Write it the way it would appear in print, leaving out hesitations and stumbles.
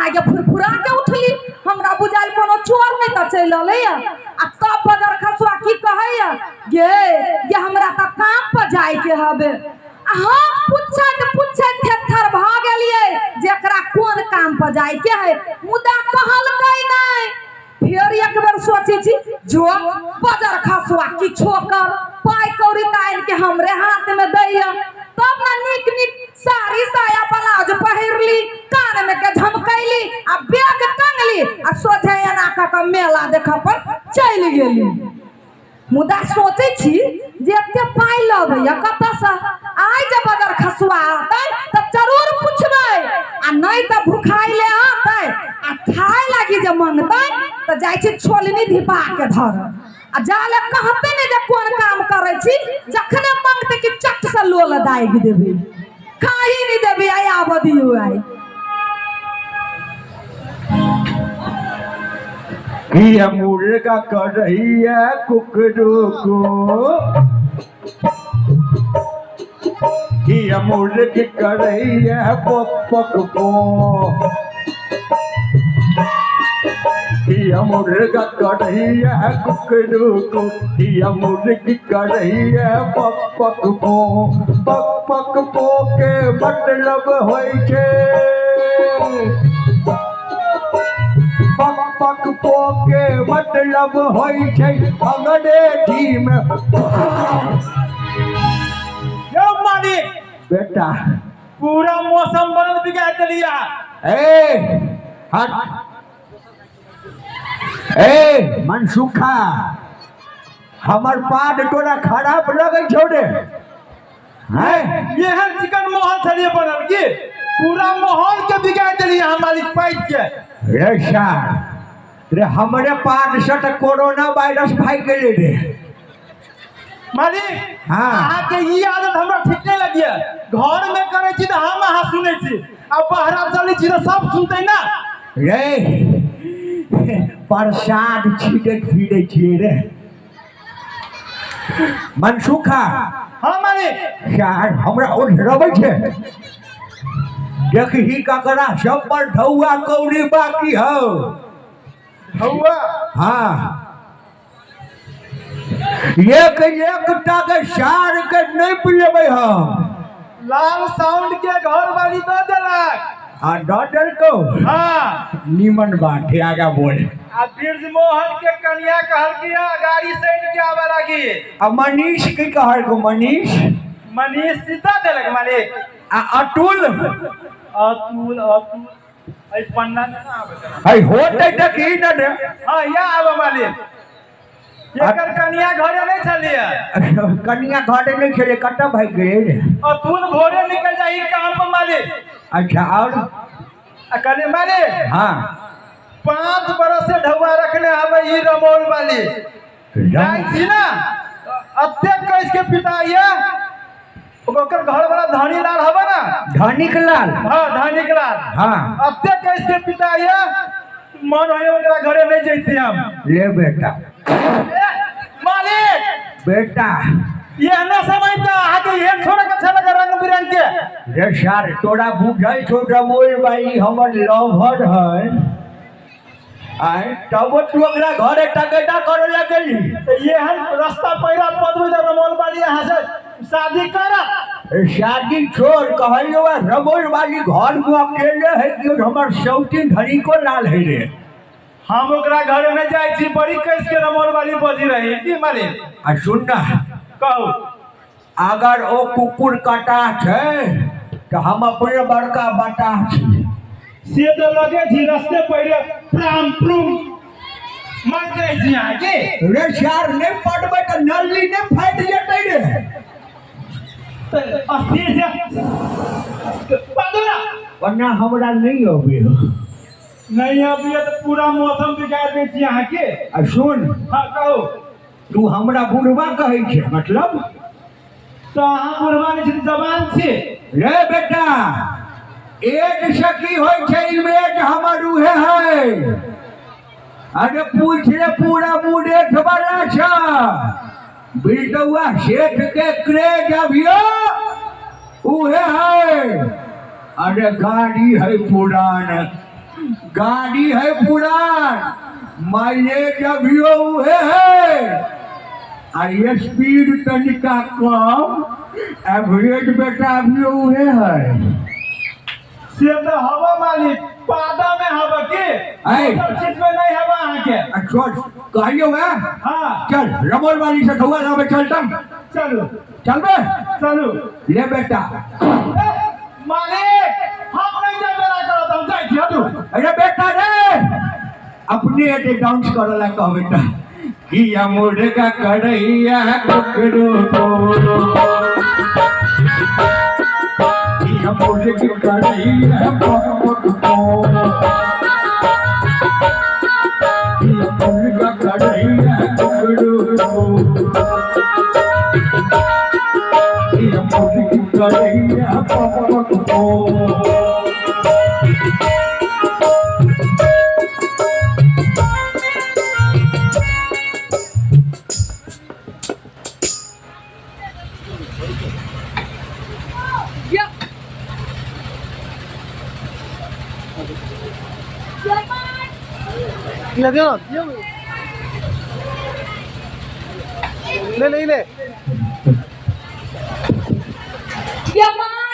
आगे फुरफुरा के उठली। हमरा बुझाइल कोनो चोर नहीं तो चल अलै आ तब बजर खसुआ की कहैया ये हमरा त काम पर जाए के हबे। हम पूछत थेथर भ गेलिए जेकरा कोन काम पर जाए के है मुदा कहलकै नहीं। फिर एक बार सोचे छी जो बजर खसुआ किछो कर पाई कौड़ी कान के हमरे हाथ में दैया तब ना निक निक साड़ी साया ब्लाउज पहिरली कान में के झमकैली आ बैग टांगली आ सोझे एना का मेला देख पर चल गेली। मुदा सोचे छी जे एते पाई लबैया कत से आइ जे बजर खसुआ आतै त जरूर पूछबै आ नहीं त भुखाइले आतै आ खाए लागी जे मंगतै त जाय छी छोलनी धिपा के धर आ जाले कहते ने जे कोन काम करे छी जखने मंगते कि चट से लोल दाइग देबे खाही नहीं देबे आय आबदियो आय ये मुर्गा कर रही है कुकरू को ये मुर्गी कर रही है पक पक को ये मुर्गा कर रही है कुकरू को ये मुर्गी कर रही है पक पक को के मतलब होय छे पक पक को के मतलब होय छे अंग्रेजी में। यो मालिक बेटा पूरा मौसम बदल बिगाड़ दिया। ए हट ए मनसुखा हमर पाद तोरा खराब लगे छौ रे हैं ये हर चिकन माहौल छलिए बनल की पूरा माहौल के बिगाड़ दिया हम मालिक पैक के। रे सार रे हमरे पाद से त कोरोना वायरस भाग गेले रे मालिक हाँ अहाँ के ई आदत हमरा ठीक नहीं लगिए। घर में करे छी त हम अहाँ सुनै छी अब बाहर चलै छी त सब सुनतै ना। रे प्रसाद छीटे फिरे छिए रे मनसुखा। हाँ मालिक यार हमरा ओढ़बै छे देखही ककरा सब पर ढौआ कौड़ी बाकी हो हौआ हाँ एक टा के सार के नहीं पिलेबै हम लाल साउंड के घर वाली दे देलक आ डॉक्टर को हाँ नीमन बात है आगा बोल। आ ब्रिज मोहन के कन्या कहल की गाड़ी से के आवे लागी आ मनीष की कहल को मनीष सीता देलक मालिक आ अतुल अतुल आई पन्ना ना आवे हई होते त की न रे हां या आवे मालिक एकर कन्या घरे नहीं छलिए कन्या घरे नहीं खेले कटा भाई गए रे अतुल भोरे निकल जाई काम पर मालिक। अच्छा और कने मालिक हाँ 5 बरस से ढौआ रखले हवे ई रमोल वाली जाई छी ना अत्ते कैस के पिता ये ओकर घर वाला धनी लाल हवे ना धनिक लाल हां धनिक लाल हाँ अत्ते कैस के पिता ये मन होय ओकरा घरे नहीं जइते हम। ले बेटा मालिक बेटा ये ना समय का आगे ये छोड़ के चला रंग बिरंग के रे सार तोरा बुझाई छोटा मोल भाई हमर लवर है आय तब तू ओकरा घरे टकेटा करे लगली ये हम रास्ता पैरा पदवी दे रमोल वाली यहां से शादी करा शादी छोड़ कहलियो रमोल वाली घर में अकेले है कि हमर सौतीन धनी को लाल है रे हम ओकरा घरे में जाई छी बड़ी कैस के रमोल वाली बजी रही की मालिक। आ सुन ना कहू अगर ओ कुकुर काटा छे तो हम अपने बड़का बाटा छी से तो लगे छी रास्ते पैरे प्राम प्रूम मर जाई छी आगे रे सार ने पड़बे त नल्ली ने फाट जतै रे अस्थिर से पागला वरना हमरा नहीं होबे नहीं अभी तो पूरा मौसम बिगाड़ दे छी यहां के। आ सुन हां कहो तू हमरा बुढ़वा कहै छे मतलब तो अहाँ बुढ़वा ने जवान छे रे बेटा एक सकी होय छे इमेज हमर उहे है अरे पूछ रे पूरा मुडेठ वाला छ बिल्डवा सेठ के क्रेज अभियो उहे है अरे गाड़ी है पुरान गाड़ी है पुरान, माइलेज अभी हुए है, और स्पीड तनिका कम, एवरेज बेटा अभी हुए है। से तो हवा मालिक पादा में हवा के ऐ। चीज में नहीं हवा यहाँ के। छोड़ कहियो है। हाँ चल रमोल वाली से धुआ लावे चलता। चलो चल बे चलो। ले बेटा। मालिक हम नहीं जा मेरा करो तुम जाए दिया तू। अरे बेटा रे अपने एटे डांस करला कह बेटा कि या मुर्गा कढ़ैया पकड़ो कि या मुर्गा कढ़ैया पकड़ो कि या मुर्गा कढ़ैया पकड़ो कि या मुर्गा कढ़ैया पकड़ो। ले दे ना ले ले ले Yaman!